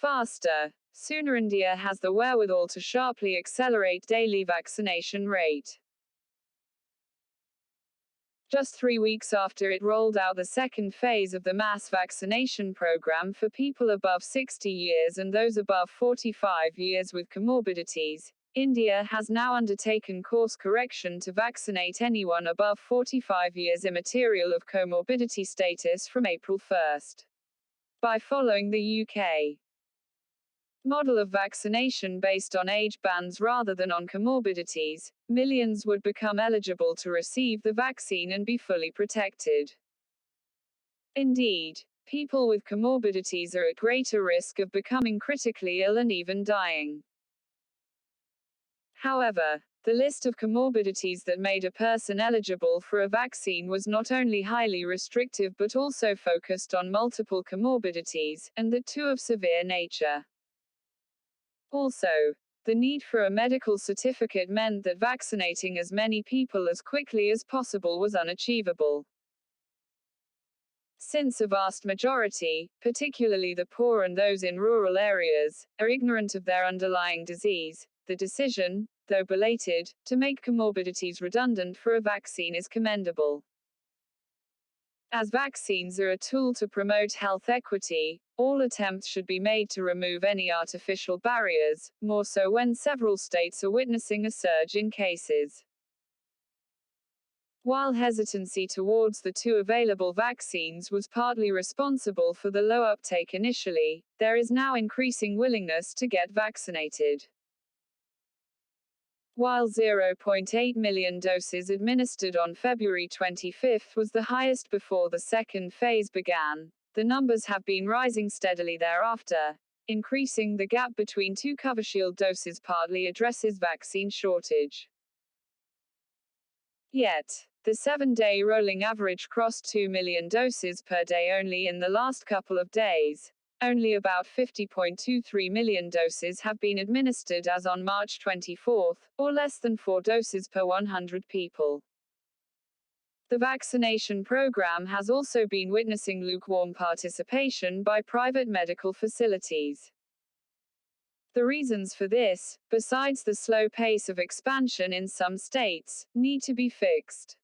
faster, sooner India has the wherewithal to sharply accelerate daily vaccination rate. Just 3 weeks after it rolled out the second phase of the mass vaccination program for people above 60 years and those above 45 years with comorbidities, India has now undertaken course correction to vaccinate anyone above 45 years immaterial of comorbidity status from April 1st. By following the UK model of vaccination based on age bands rather than on comorbidities, millions would become eligible to receive the vaccine and be fully protected. Indeed, people with comorbidities are at greater risk of becoming critically ill and even dying. However, the list of comorbidities that made a person eligible for a vaccine was not only highly restrictive but also focused on multiple comorbidities, and that too of severe nature. Also, the need for a medical certificate meant that vaccinating as many people as quickly as possible was unachievable. Since a vast majority, particularly the poor and those in rural areas, are ignorant of their underlying disease, the decision, though belated, to make comorbidities redundant for a vaccine is commendable. As vaccines are a tool to promote health equity, all attempts should be made to remove any artificial barriers, more so when several states are witnessing a surge in cases. While hesitancy towards the two available vaccines was partly responsible for the low uptake initially, there is now increasing willingness to get vaccinated. While 0.8 million doses administered on February 25 was the highest before the second phase began, the numbers have been rising steadily thereafter. Increasing the gap between two Covishield doses partly addresses vaccine shortage. Yet, the 7-day rolling average crossed 2 million doses per day only in the last couple of days. Only about 50.23 million doses have been administered as on March 24, or less than 4 doses per 100 people. The vaccination program has also been witnessing lukewarm participation by private medical facilities. The reasons for this, besides the slow pace of expansion in some states, need to be fixed.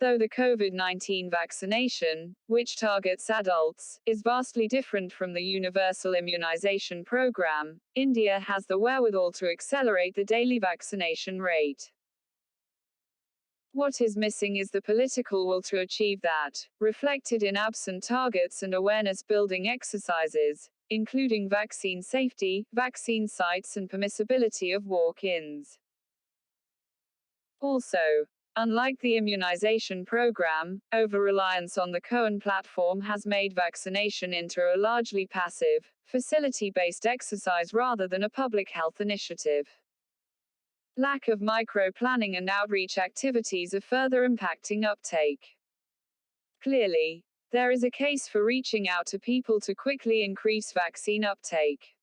Though the COVID-19 vaccination, which targets adults, is vastly different from the universal immunization program, India has the wherewithal to accelerate the daily vaccination rate. What is missing is the political will to achieve that, reflected in absent targets and awareness-building exercises, including vaccine safety, vaccine sites and permissibility of walk-ins. Also, unlike the immunization program, over-reliance on the Cohen platform has made vaccination into a largely passive, facility-based exercise rather than a public health initiative. Lack of micro-planning and outreach activities are further impacting uptake. Clearly, there is a case for reaching out to people to quickly increase vaccine uptake.